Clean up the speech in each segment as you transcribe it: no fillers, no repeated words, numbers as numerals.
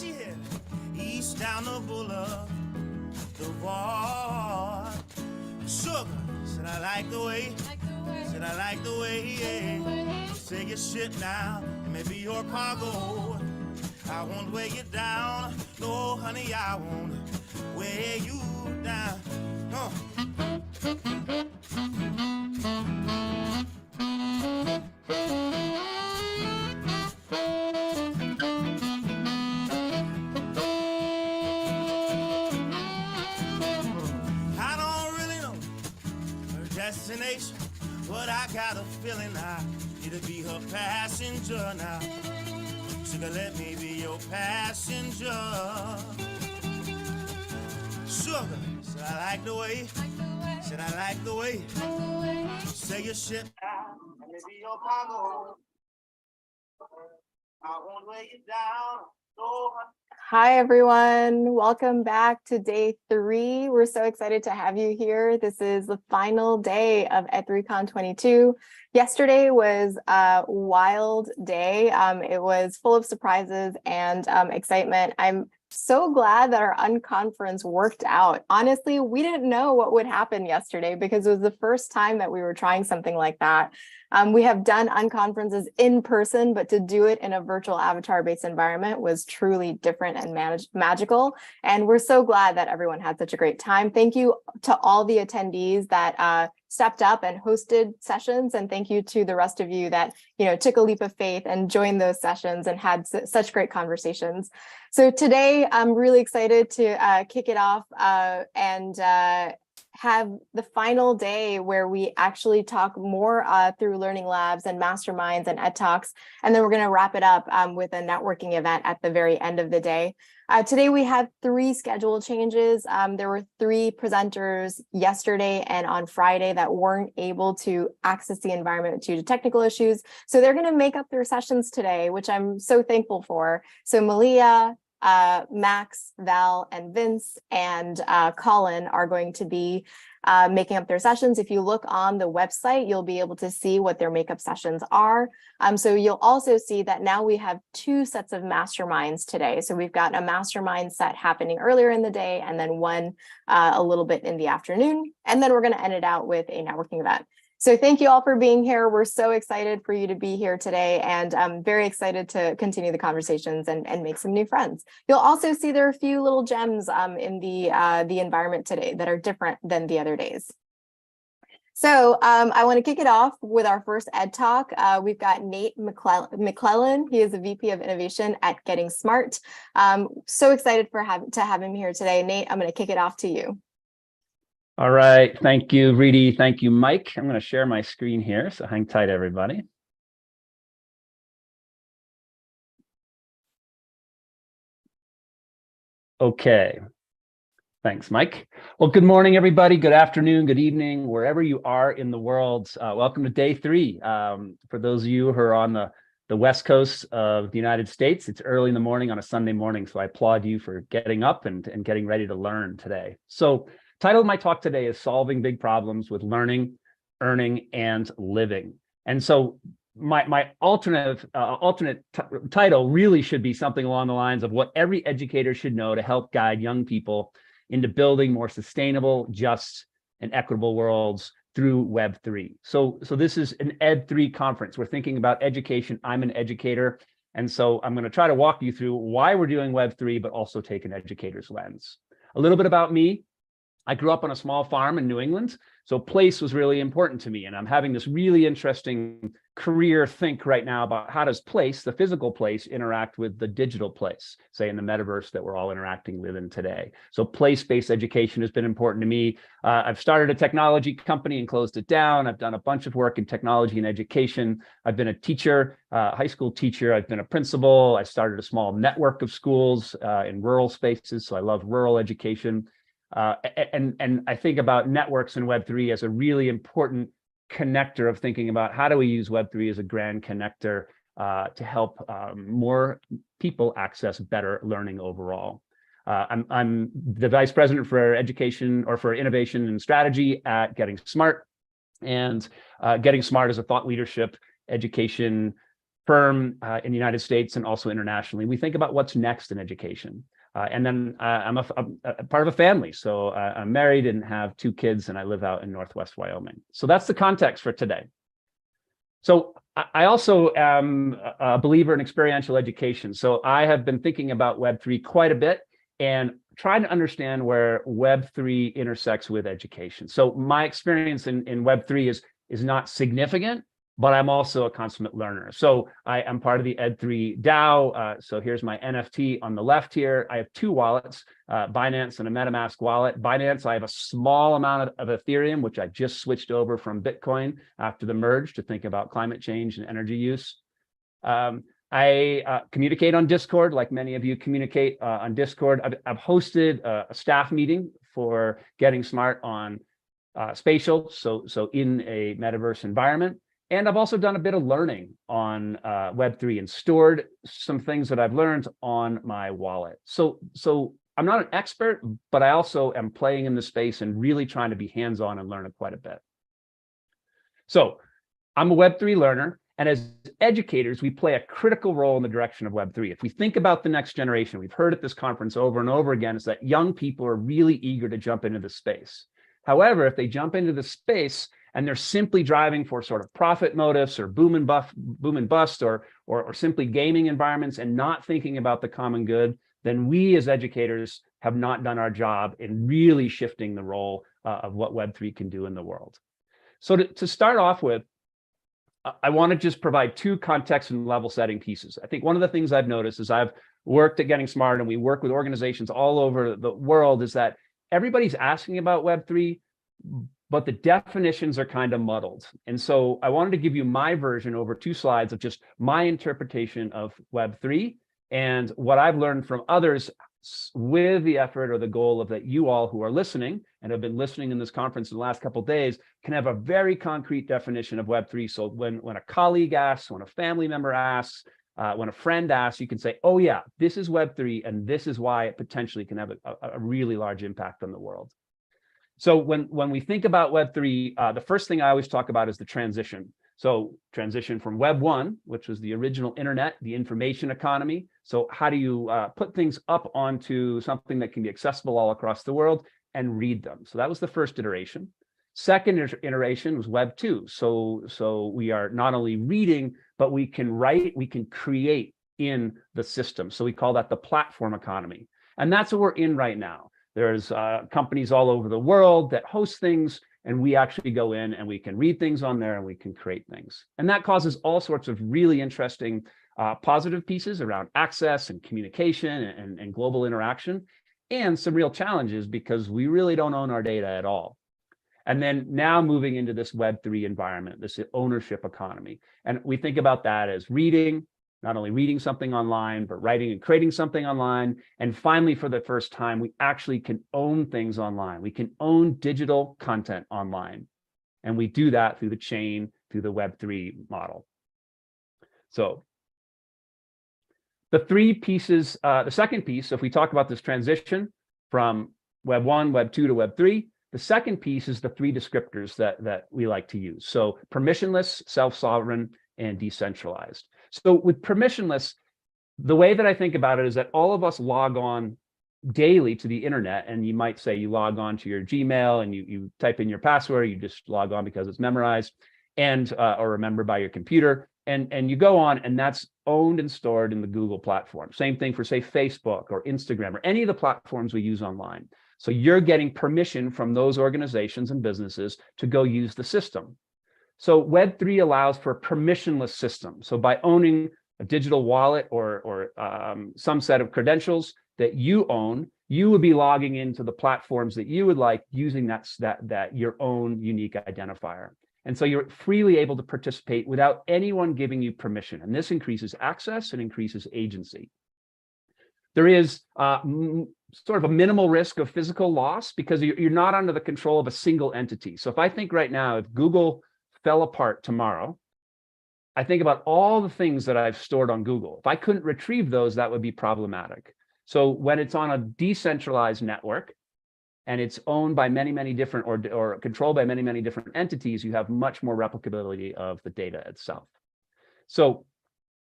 she headed? East down the boulevard. Sugar, said I like the way. Said I like the way, yeah. Take your shit now, and maybe your cargo. I won't weigh you down. No, honey, I won't weigh you down. I don't really know her destination, but I got a feeling I need to be her passenger now. Sugar, let me be your passenger. Sugar, said I like the way. Said I like the way. Say your shit now, and maybe your cargo. I won't weigh you down. Hi, everyone. Welcome back to day 3. We're so excited to have you here. This is the final day of Ed3Con 22. Yesterday was a wild day. It was full of surprises and excitement. I'm so glad that our unconference worked out. Honestly, we didn't know what would happen yesterday because it was the first time that we were trying something like that. We have done unconferences in person, but to do it in a virtual avatar-based environment was truly different and magical. And we're so glad that everyone had such a great time. Thank you to all the attendees that stepped up and hosted sessions. And thank you to the rest of you that took a leap of faith and joined those sessions and had such great conversations. So today, I'm really excited to kick it off and have the final day where we actually talk more through learning labs and masterminds and ed talks. And then we're going to wrap it up with a networking event at the very end of the day. Today, we have 3 schedule changes. There were 3 presenters yesterday and on Friday that weren't able to access the environment due to technical issues. So they're going to make up their sessions today, which I'm so thankful for. So Malia, Max, Val, and Vince, and Colin are going to be making up their sessions. If you look on the website, you'll be able to see what their makeup sessions are. So you'll also see that now we have 2 sets of masterminds today. So we've got a mastermind set happening earlier in the day, and then one a little bit in the afternoon. And then we're going to end it out with a networking event. So thank you all for being here. We're so excited for you to be here today, and I'm very excited to continue the conversations and make some new friends. You'll also see there are a few little gems in the environment today that are different than the other days. So I want to kick it off with our first Ed Talk. We've got Nate McClellan. He is the VP of Innovation at Getting Smart. So excited to have him here today. Nate, I'm going to kick it off to you. All right. Thank you, Reedy. Thank you, Mike. I'm going to share my screen here, so hang tight, everybody. Okay. Thanks, Mike. Well, good morning, everybody. Good afternoon, good evening, wherever you are in the world. Welcome to day 3. For those of you who are on the West Coast of the United States, it's early in the morning on a Sunday morning, so I applaud you for getting up and getting ready to learn today. So, title of my talk today is Solving Big Problems with Learning, Earning, and Living. And so my alternate title really should be something along the lines of what every educator should know to help guide young people into building more sustainable, just, and equitable worlds through Web3. So this is an Ed3 conference. We're thinking about education. I'm an educator. And so I'm going to try to walk you through why we're doing Web3, but also take an educator's lens. A little bit about me. I grew up on a small farm in New England, so place was really important to me. And I'm having this really interesting career think right now about how does place, the physical place, interact with the digital place, say in the metaverse that we're all interacting with in today. So place-based education has been important to me. I've started a technology company and closed it down. I've done a bunch of work in technology and education. I've been a teacher, high school teacher. I've been a principal. I started a small network of schools in rural spaces, so I love rural education. And I think about networks in Web3 as a really important connector of thinking about how do we use Web3 as a grand connector to help more people access better learning overall. I'm the vice president for education or for innovation and strategy at Getting Smart. And Getting Smart is a thought leadership education firm in the United States and also internationally, we think about what's next in education. And then I'm a part of a family. So I'm married and have 2 kids, and I live out in Northwest Wyoming. So that's the context for today. So I also am a believer in experiential education. So I have been thinking about Web3 quite a bit and trying to understand where Web3 intersects with education. So my experience in Web3 is not significant, but I'm also a consummate learner. So I am part of the Ed3 DAO. So here's my NFT on the left here. I have 2 wallets, Binance and a MetaMask wallet. Binance, I have a small amount of Ethereum, which I just switched over from Bitcoin after the merge to think about climate change and energy use. I communicate on Discord, like many of you communicate on Discord. I've hosted a staff meeting for Getting Smart on spatial, so in a metaverse environment. And I've also done a bit of learning on Web3 and stored some things that I've learned on my wallet. So I'm not an expert, but I also am playing in the space and really trying to be hands-on and learn quite a bit. So I'm a Web3 learner, and as educators, we play a critical role in the direction of Web3. If we think about the next generation, we've heard at this conference over and over again, is that young people are really eager to jump into the space. However, if they jump into the space and they're simply driving for sort of profit motives or boom and bust or simply gaming environments and not thinking about the common good, then we as educators have not done our job in really shifting the role of what Web3 can do in the world. So to start off with, I want to just provide 2 context and level setting pieces. I think one of the things I've noticed as I've worked at Getting Smart, and we work with organizations all over the world, is that everybody's asking about Web3, but the definitions are kind of muddled. And so I wanted to give you my version over 2 slides of just my interpretation of Web3 and what I've learned from others with the effort or the goal of that you all who are listening and have been listening in this conference in the last couple of days can have a very concrete definition of Web3. So when a colleague asks, when a family member asks, when a friend asks, you can say, oh yeah, this is Web3 and this is why it potentially can have a really large impact on the world. So when we think about Web3, the first thing I always talk about is the transition. So transition from Web 1, which was the original internet, the information economy. So how do you put things up onto something that can be accessible all across the world and read them? So that was the first iteration. Second iteration was Web 2. So we are not only reading, but we can write, we can create in the system. So we call that the platform economy. And that's what we're in right now. There's companies all over the world that host things, and we actually go in and we can read things on there and we can create things. And that causes all sorts of really interesting positive pieces around access and communication and global interaction, and some real challenges because we really don't own our data at all. And then now moving into this Web3 environment, this ownership economy. And we think about that as reading, not only reading something online, but writing and creating something online. And finally, for the first time, we actually can own things online. We can own digital content online. And we do that through the chain, through the Web3 model. So the 3 pieces, the second piece, so if we talk about this transition from Web 1, Web 2 to Web 3, the second piece is the 3 descriptors that we like to use. So permissionless, self-sovereign, and decentralized. So with permissionless, the way that I think about it is that all of us log on daily to the internet, and you might say you log on to your Gmail and you type in your password, you just log on because it's memorized and or remembered by your computer, and you go on, and that's owned and stored in the Google platform. Same thing for, say, Facebook or Instagram or any of the platforms we use online. So you're getting permission from those organizations and businesses to go use the system. So Web3 allows for a permissionless system. So by owning a digital wallet or some set of credentials that you own, you would be logging into the platforms that you would like using that your own unique identifier. And so you're freely able to participate without anyone giving you permission. And this increases access and increases agency. There is sort of a minimal risk of physical loss because you're not under the control of a single entity. So if I think right now, if Google fell apart tomorrow, I think about all the things that I've stored on Google. If I couldn't retrieve those, that would be problematic. So when it's on a decentralized network and it's owned by many different or controlled by many different entities, you have much more replicability of the data itself. So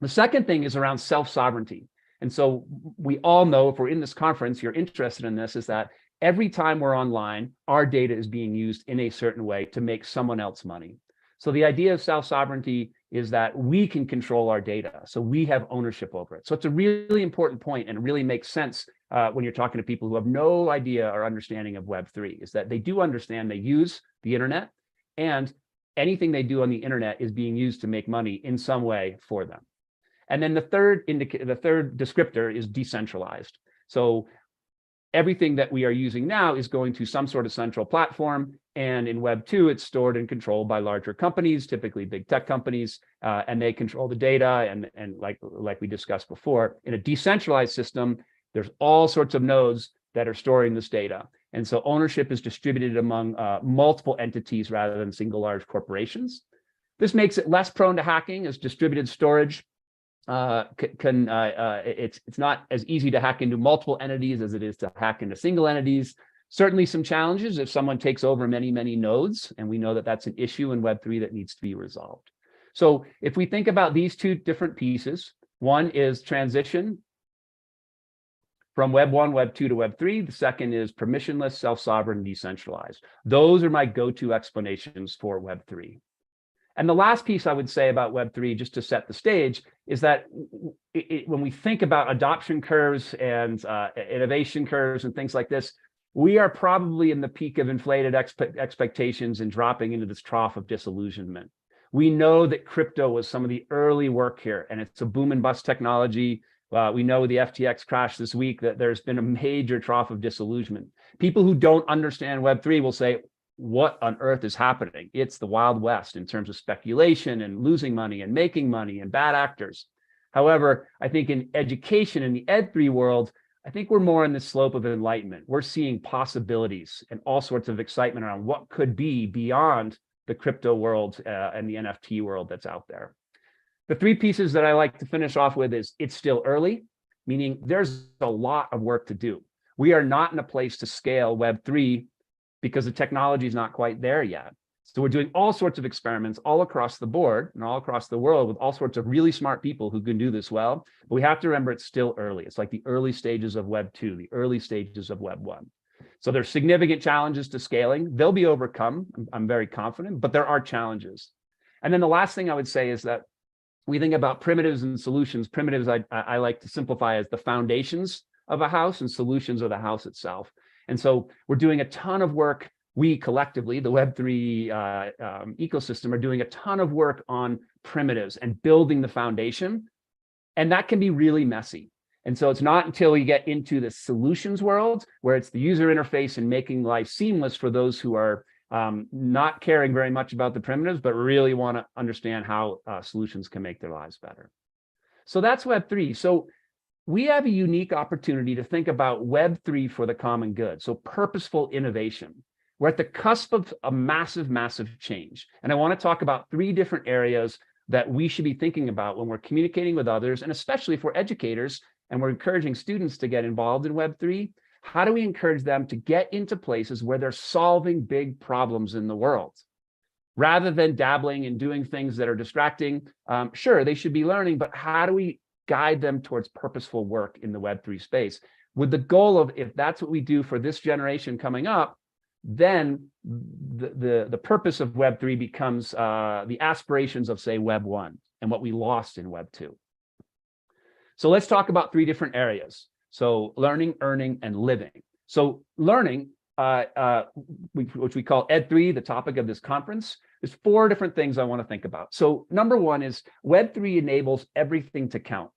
The second thing is around self-sovereignty. And so we all know, if we're in this conference, you're interested in this, is that every time we're online, our data is being used in a certain way to make someone else money. So the idea of self-sovereignty is that we can control our data. So we have ownership over it. So it's a really important point, and it really makes sense when you're talking to people who have no idea or understanding of Web3, is that they do understand they use the internet, and anything they do on the internet is being used to make money in some way for them. And then the third descriptor is decentralized. So everything that we are using now is going to some sort of central platform. And in Web 2, it's stored and controlled by larger companies, typically big tech companies, and they control the data. And like we discussed before, in a decentralized system, there's all sorts of nodes that are storing this data. And so ownership is distributed among multiple entities rather than single large corporations. This makes it less prone to hacking, as distributed storage it's not as easy to hack into multiple entities as it is to hack into single entities. Certainly some challenges if someone takes over many nodes, and we know that that's an issue in Web3 that needs to be resolved. So if we think about these two different pieces, one is transition from Web 1, Web 2 to Web 3. The second is permissionless, self-sovereign, decentralized. Those are my go-to explanations for Web 3. And the last piece I would say about Web3, just to set the stage, is that when we think about adoption curves and innovation curves and things like this, we are probably in the peak of inflated expectations and dropping into this trough of disillusionment. We know that crypto was some of the early work here, and it's a boom and bust technology. We know with the FTX crash this week that there's been a major trough of disillusionment. People who don't understand Web3 will say, what on earth is happening? It's the Wild West in terms of speculation and losing money and making money and bad actors. However, I think in education, in the Ed3 world, I think we're more in the slope of enlightenment. We're seeing possibilities and all sorts of excitement around what could be beyond the crypto world and the NFT world that's out there. The three pieces that I like to finish off with is it's still early, meaning there's a lot of work to do. We are not in a place to scale Web3 because the technology is not quite there yet. So we're doing all sorts of experiments all across the board and all across the world with all sorts of really smart people who can do this well. But we have to remember it's still early. It's like the early stages of Web 2, the early stages of Web 1. So there's significant challenges to scaling. They'll be overcome, I'm very confident, but there are challenges. And then the last thing I would say is that we think about primitives and solutions. Primitives I like to simplify as the foundations of a house, and solutions are the house itself. And so we're doing a ton of work. We collectively, the Web3 ecosystem, are doing a ton of work on primitives and building the foundation. And that can be really messy. And so it's not until we get into the solutions world where it's the user interface and making life seamless for those who are not caring very much about the primitives, but really want to understand how solutions can make their lives better. So that's Web3. So we have a unique opportunity to think about Web3 for the common good. So purposeful innovation. We're at the cusp of a massive change. And I want to talk about three different areas that we should be thinking about when we're communicating with others, and especially for educators, and we're encouraging students to get involved in Web3. How do we encourage them to get into places where they're solving big problems in the world? Rather than dabbling and doing things that are distracting, sure, they should be learning, but how do we guide them towards purposeful work in the Web3 space with the goal of, if that's what we do for this generation coming up, then the purpose of Web3 becomes the aspirations of, say, Web 1 and what we lost in Web 2. So let's talk about three different areas. So learning, earning, and living. So learning, which we call Ed3, the topic of this conference, there's four different things I want to think about. So number one is Web3 enables everything to count.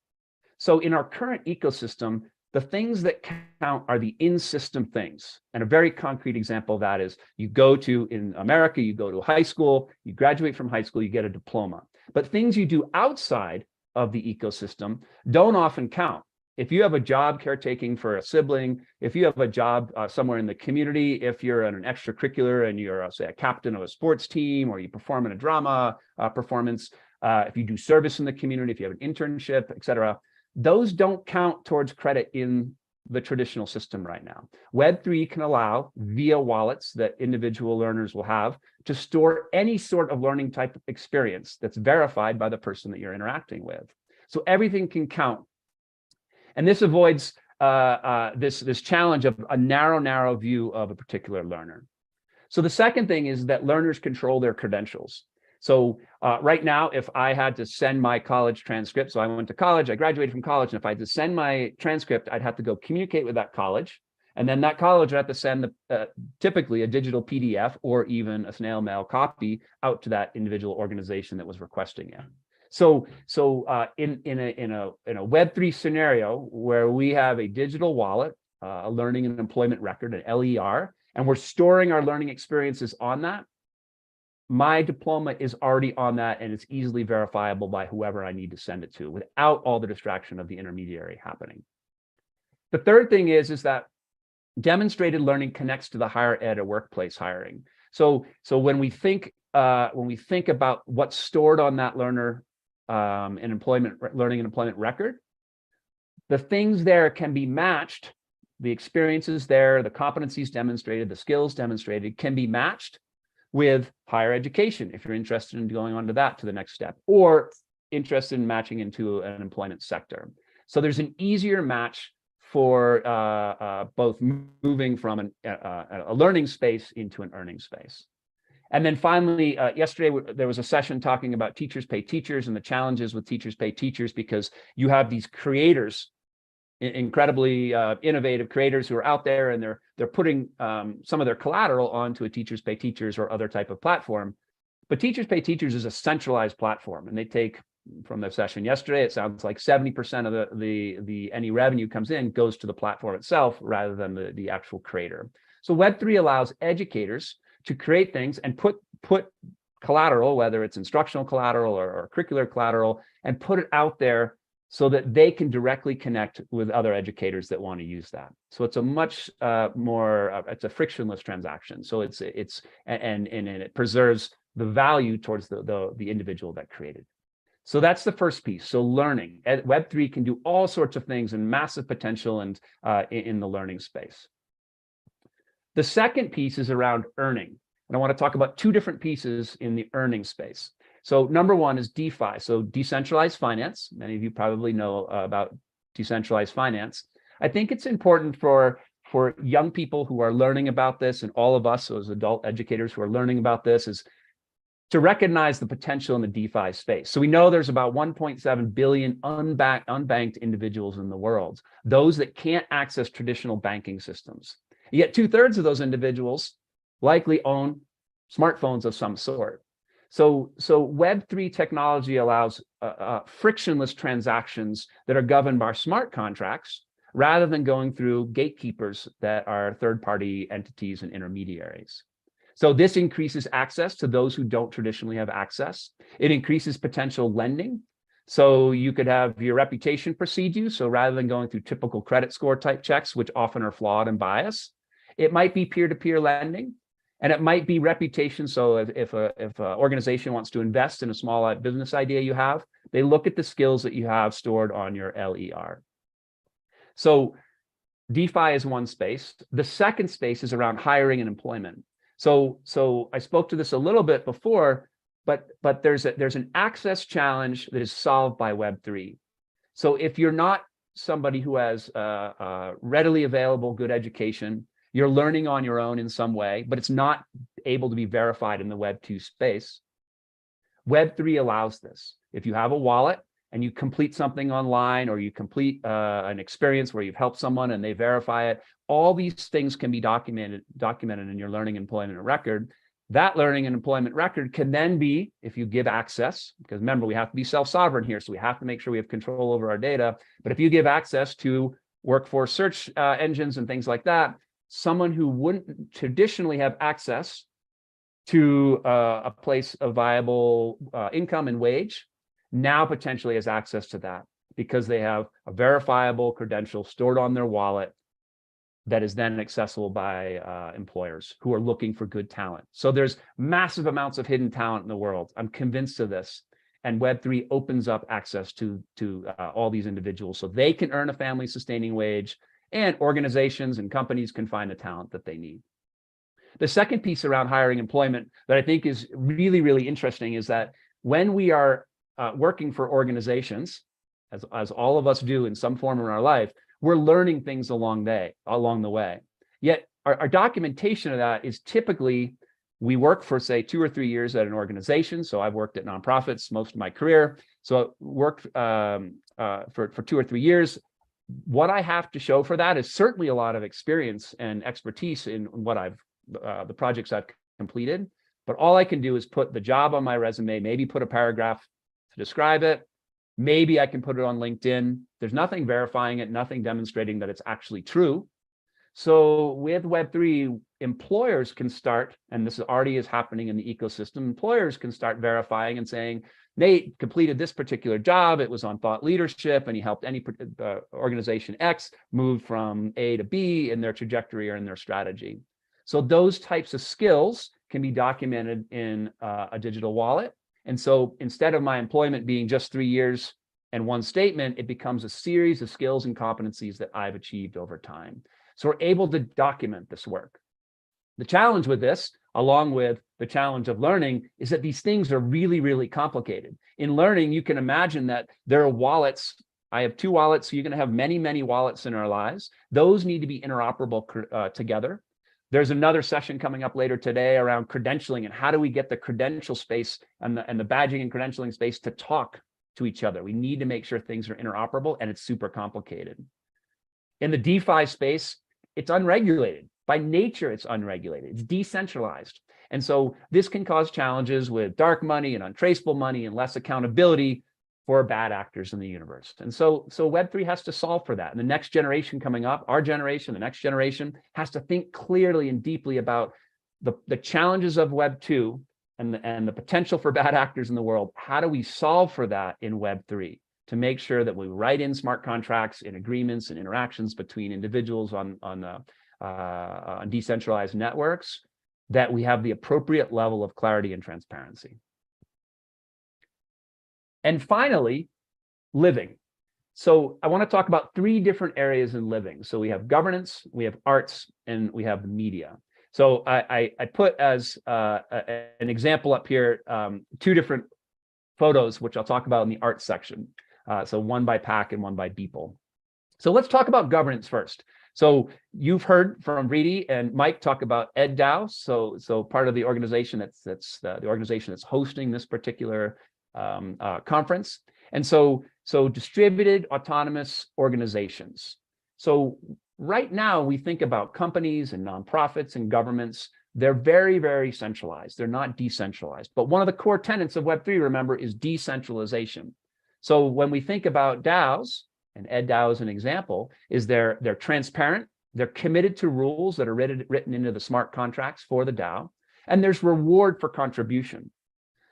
So in our current ecosystem, the things that count are the in-system things. And a very concrete example of that is you go to, in America, you go to high school, you graduate from high school, you get a diploma. But things you do outside of the ecosystem don't often count. If you have a job caretaking for a sibling, if you have a job somewhere in the community, if you're in an extracurricular and you're, say, a captain of a sports team, or you perform in a drama performance, if you do service in the community, if you have an internship, et cetera, those don't count towards credit in the traditional system right now. Web3 can allow, via wallets that individual learners will have, to store any sort of learning type of experience that's verified by the person that you're interacting with. So everything can count. And this avoids this challenge of a narrow view of a particular learner. So the second thing is that learners control their credentials. So right now, if I had to send my college transcript, so I went to college, I graduated from college, and if I had to send my transcript, I'd have to go communicate with that college. And then that college would have to send typically a digital PDF or even a snail mail copy out to that individual organization that was requesting it. So in a Web3 scenario where we have a digital wallet, a learning and employment record, an LER, and we're storing our learning experiences on that, my diploma is already on that, and it's easily verifiable by whoever I need to send it to without all the distraction of the intermediary happening. The third thing is that demonstrated learning connects to the higher ed or workplace hiring. So when we think about what's stored on that learner learning and employment record, the things there can be matched. The experiences there, the competencies demonstrated, the skills demonstrated can be matched with higher education if you're interested in going on to the next step, or interested in matching into an employment sector. So there's an easier match for both moving from a learning space into an earning space. And then finally, yesterday, there was a session talking about teachers pay teachers and the challenges with teachers pay teachers, because you have these creators, incredibly innovative creators who are out there, and they're putting some of their collateral onto a teachers pay teachers or other type of platform. But teachers pay teachers is a centralized platform, and they take, from the session yesterday, it sounds like 70% of the any revenue comes in goes to the platform itself rather than the actual creator. So Web3 allows educators to create things and put collateral, whether it's instructional collateral or curricular collateral, and put it out there so that they can directly connect with other educators that want to use that. So it's a much more, it's a frictionless transaction. So and it preserves the value towards the individual that created. So that's the first piece. So learning. Web3 can do all sorts of things and massive potential and in the learning space. The second piece is around earning. And I want to talk about two different pieces in the earning space. So number one is DeFi, so decentralized finance. Many of you probably know about decentralized finance. I think it's important for young people who are learning about this, and all of us as adult educators who are learning about this, is to recognize the potential in the DeFi space. So we know there's about 1.7 billion unbanked individuals in the world, those that can't access traditional banking systems. Yet 2/3 of those individuals likely own smartphones of some sort. So Web3 technology allows frictionless transactions that are governed by smart contracts rather than going through gatekeepers that are third-party entities and intermediaries. So this increases access to those who don't traditionally have access. It increases potential lending. So you could have your reputation precede you. So rather than going through typical credit score type checks, which often are flawed and biased, it might be peer-to-peer lending. And it might be reputation. So if an organization wants to invest in a small business idea you have, they look at the skills that you have stored on your LER. So DeFi is one space. The second space is around hiring and employment. So I spoke to this a little bit before, but there's an access challenge that is solved by Web3. So if you're not somebody who has readily available good education, you're learning on your own in some way, but it's not able to be verified in the Web2 space, Web3 allows this. If you have a wallet and you complete something online, or you complete an experience where you've helped someone and they verify it, all these things can be documented in your learning and employment record. That learning and employment record can then be, if you give access, because remember, we have to be self-sovereign here, so we have to make sure we have control over our data. But if you give access to workforce search engines and things like that, someone who wouldn't traditionally have access to a place of viable income and wage now potentially has access to that, because they have a verifiable credential stored on their wallet that is then accessible by employers who are looking for good talent. So there's massive amounts of hidden talent in the world. I'm convinced of this. And Web3 opens up access to all these individuals so they can earn a family sustaining wage, and organizations and companies can find the talent that they need. The second piece around hiring employment that I think is really, really interesting is that when we are working for organizations, as all of us do in some form in our life, we're learning things along the way. Yet our documentation of that is typically, we work for, say, 2 or 3 years at an organization. So I've worked at nonprofits most of my career. So I worked for 2 or 3 years. What I have to show for that is certainly a lot of experience and expertise in what the projects I've completed. But all I can do is put the job on my resume, maybe put a paragraph to describe it. Maybe I can put it on LinkedIn. There's nothing verifying it, nothing demonstrating that it's actually true. So with Web3, employers can start, and this already is happening in the ecosystem, employers can start verifying and saying, Nate completed this particular job, it was on thought leadership, and he helped any organization X move from A to B in their trajectory or in their strategy. So those types of skills can be documented in a digital wallet. And so instead of my employment being just 3 years and one statement, it becomes a series of skills and competencies that I've achieved over time. So we're able to document this work. The challenge with this, along with the challenge of learning, is that these things are really, really complicated. In learning, you can imagine that there are wallets. I have 2 wallets, so you're going to have many, many wallets in our lives. Those need to be interoperable together. There's another session coming up later today around credentialing and how do we get the credential space and the badging and credentialing space to talk to each other. We need to make sure things are interoperable, and it's super complicated. In the DeFi space, it's unregulated. By nature, it's unregulated. It's decentralized. And so this can cause challenges with dark money and untraceable money and less accountability for bad actors in the universe. And so Web3 has to solve for that. And the next generation coming up, our generation, the next generation, has to think clearly and deeply about the challenges of Web2 and the potential for bad actors in the world. How do we solve for that in Web3 to make sure that we write in smart contracts in agreements and interactions between individuals on decentralized networks, that we have the appropriate level of clarity and transparency. And finally, living. So I want to talk about 3 different areas in living. So we have governance, we have arts, and we have media. So I put as an example up here 2 different photos, which I'll talk about in the arts section. So one by PAC and one by Beeple. So let's talk about governance first. So you've heard from Reedy and Mike talk about EdDAO. So part of the organization that's the organization that's hosting this particular conference. And so distributed autonomous organizations. So right now we think about companies and nonprofits and governments. They're very, very centralized. They're not decentralized. But one of the core tenets of Web3, remember, is decentralization. So when we think about DAOs, and EdDAO is an example, is they're transparent, they're committed to rules that are written into the smart contracts for the DAO, and there's reward for contribution.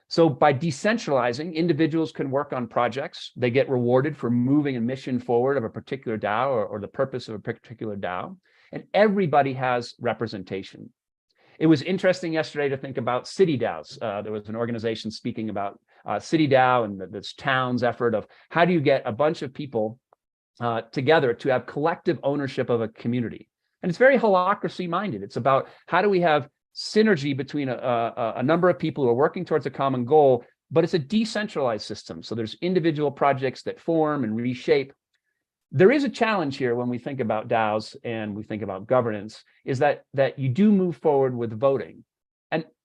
So by decentralizing, individuals can work on projects. They get rewarded for moving a mission forward of a particular DAO or the purpose of a particular DAO, and everybody has representation. It was interesting yesterday to think about city DAOs. There was an organization speaking about city DAO and this town's effort of how do you get a bunch of people together to have collective ownership of a community. And it's very holacracy minded. It's about how do we have synergy between a number of people who are working towards a common goal, but it's a decentralized system. So there's individual projects that form and reshape. There is a challenge here when we think about DAOs and we think about governance, is that you do move forward with voting.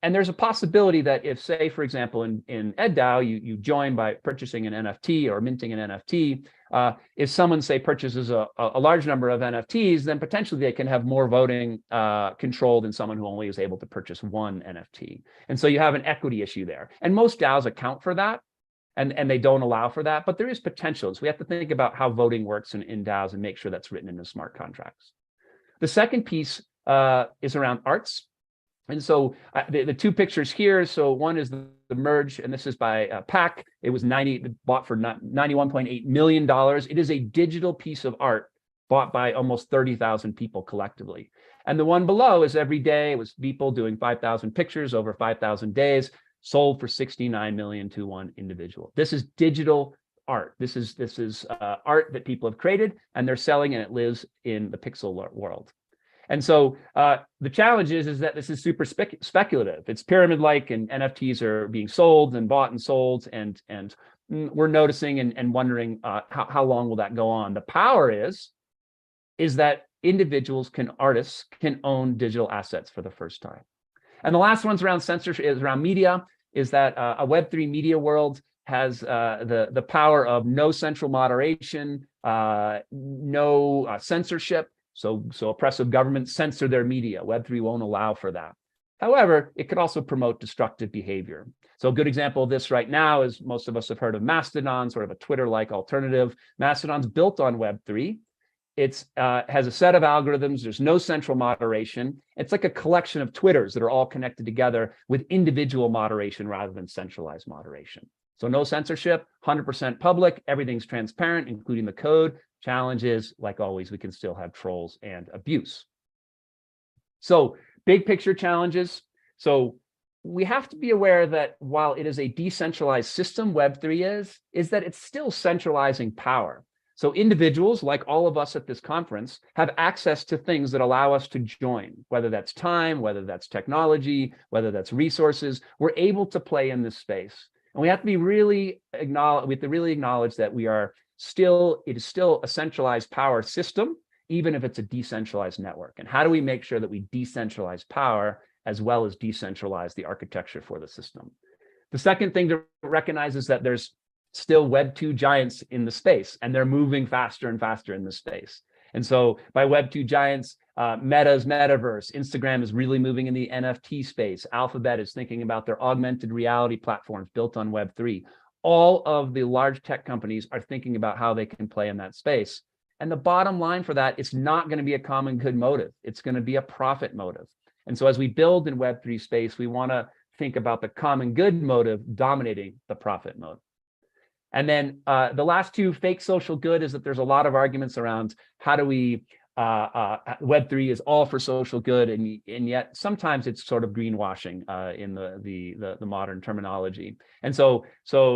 And there's a possibility that if, say, for example, in EdDAO, you join by purchasing an NFT or minting an NFT, if someone, say, purchases a large number of NFTs, then potentially they can have more voting control than someone who only is able to purchase one NFT. And so you have an equity issue there. And most DAOs account for that, and they don't allow for that, but there is potential. So we have to think about how voting works in DAOs and make sure that's written into smart contracts. The second piece is around arts. And so the 2 pictures here, so one is the merge, and this is by PAC. It was bought for $91.8 million. It is a digital piece of art bought by almost 30,000 people collectively. And the one below is every day. It was people doing 5,000 pictures over 5,000 days, sold for $69 million to one individual. This is digital art. This is art that people have created, and they're selling, and it lives in the pixel world. And so the challenge is that this is super speculative. It's pyramid-like, and NFTs are being sold and bought and sold, and we're noticing and wondering how long will that go on. The power is that individuals artists can own digital assets for the first time. And the last one's around censorship, is around media, is that a Web3 media world has the power of no central moderation, no censorship. So oppressive governments censor their media. Web3 won't allow for that. However, it could also promote destructive behavior. So a good example of this right now is most of us have heard of Mastodon, sort of a Twitter-like alternative. Mastodon's built on Web3. It has a set of algorithms. There's no central moderation. It's like a collection of Twitters that are all connected together with individual moderation rather than centralized moderation. So no censorship, 100% public, everything's transparent, including the code. Challenge is, like always, we can still have trolls and abuse. So big picture challenges. So we have to be aware that while it is a decentralized system, Web3 is that it's still centralizing power. So individuals, like all of us at this conference, have access to things that allow us to join, whether that's time, whether that's technology, whether that's resources. We're able to play in this space. And we have to really acknowledge that it is still a centralized power system, even if it's a decentralized network. And how do we make sure that we decentralize power as well as decentralize the architecture for the system? The second thing to recognize is that there's still Web 2 giants in the space, and they're moving faster and faster in the space. And so by Web 2 giants, Meta's metaverse, Instagram is really moving in the NFT space. Alphabet is thinking about their augmented reality platforms built on Web 3. All of the large tech companies are thinking about how they can play in that space. And the bottom line for that, it's not going to be a common good motive. It's going to be a profit motive. And so as we build in Web 3 space, we want to think about the common good motive dominating the profit motive. And then the last two, fake social good, is that there's a lot of arguments around how do we, Web3 is all for social good, and yet sometimes it's sort of greenwashing in the modern terminology. And so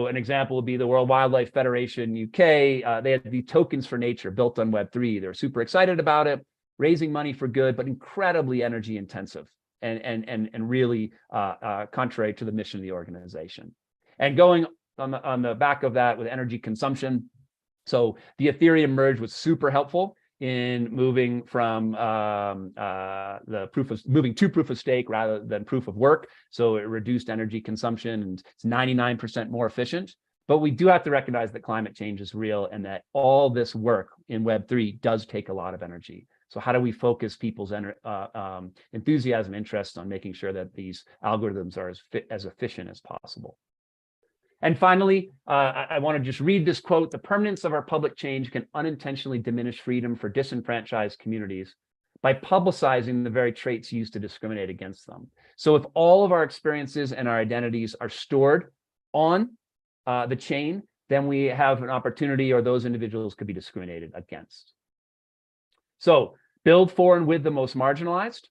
an example would be the World Wildlife Federation UK. They had the tokens for nature built on Web3. They're super excited about it, raising money for good, but incredibly energy intensive and really contrary to the mission of the organization. And going on the back of that with energy consumption. So the Ethereum merge was super helpful in moving from moving to proof of stake rather than proof of work. So it reduced energy consumption and it's 99% more efficient. But we do have to recognize that climate change is real and that all this work in Web3 does take a lot of energy. So how do we focus people's enthusiasm, interest on making sure that these algorithms are as efficient as possible? And finally, I want to just read this quote: "The permanence of our public change can unintentionally diminish freedom for disenfranchised communities by publicizing the very traits used to discriminate against them." So if all of our experiences and our identities are stored on the chain, then we have an opportunity, or those individuals could be discriminated against. So build for and with the most marginalized,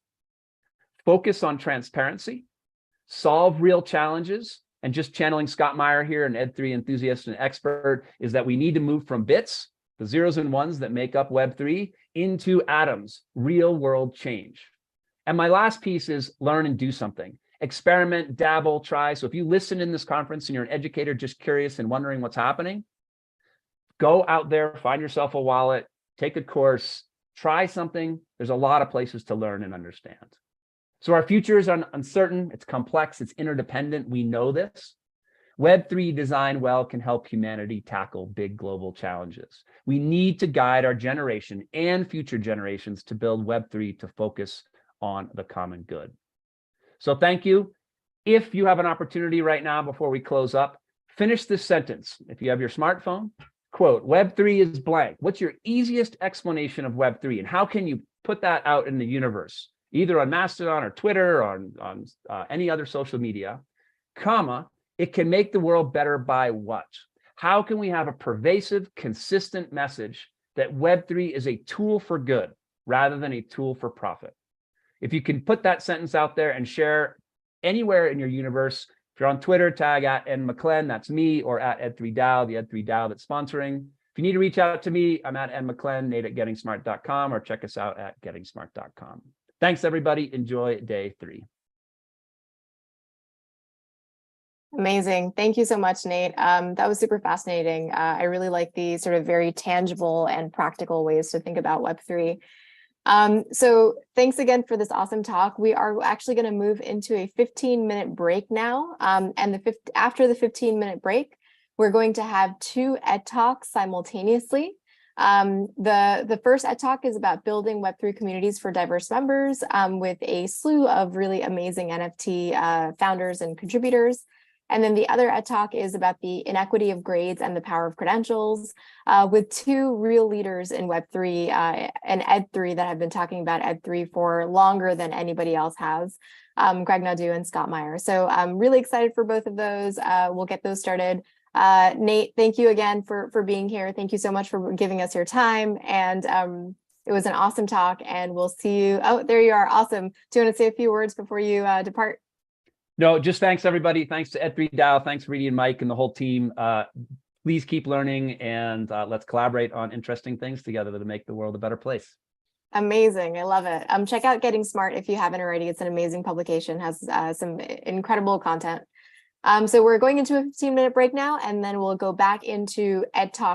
focus on transparency, solve real challenges. And just channeling Scott Meyer here, an Ed3 enthusiast and expert, is that we need to move from bits, the zeros and ones that make up Web3, into atoms, real world change. And my last piece is learn and do something. Experiment, dabble, try. So if you listen in this conference and you're an educator just curious and wondering what's happening, go out there, find yourself a wallet, take a course, try something. There's a lot of places to learn and understand. So our future is uncertain, it's complex, it's interdependent, we know this. Web3 designed well can help humanity tackle big global challenges. We need to guide our generation and future generations to build Web3 to focus on the common good. So thank you. If you have an opportunity right now before we close up, finish this sentence. If you have your smartphone, quote, "Web3 is blank." What's your easiest explanation of Web3, and how can you put that out in the universe? Either on Mastodon or Twitter or on any other social media, comma, it can make the world better by what? How can we have a pervasive, consistent message that Web3 is a tool for good rather than a tool for profit? If you can put that sentence out there and share anywhere in your universe, if you're on Twitter, tag @McClellan, that's me, or @Ed3DAO, the Ed3DAO that's sponsoring. If you need to reach out to me, I'm @McClellan, nate@gettingsmart.com, or check us out at gettingsmart.com. Thanks, everybody. Enjoy day 3. Amazing. Thank you so much, Nate. That was super fascinating. I really like the sort of very tangible and practical ways to think about Web3. So thanks again for this awesome talk. We are actually going to move into a 15-minute break now. And after the 15-minute break, we're going to have two Ed Talks simultaneously. The first Ed Talk is about building Web3 communities for diverse members with a slew of really amazing NFT founders and contributors. And then the other Ed Talk is about the inequity of grades and the power of credentials with two real leaders in Web3 and Ed3 that have been talking about Ed3 for longer than anybody else has, Greg Nadeau and Scott Meyer. So I'm really excited for both of those. We'll get those started. Nate, thank you again for being here. Thank you so much for giving us your time. And it was an awesome talk, and we'll see you. Oh, there you are. Awesome. Do you want to say a few words before you depart? No, just thanks, everybody. Thanks to Ed3 DAO. Thanks, Reedy and Mike and the whole team. Please keep learning, and let's collaborate on interesting things together to make the world a better place. Amazing. I love it. Check out Getting Smart if you haven't already. It's an amazing publication, has some incredible content. So we're going into a 15-minute break now, and then we'll go back into Ed Talk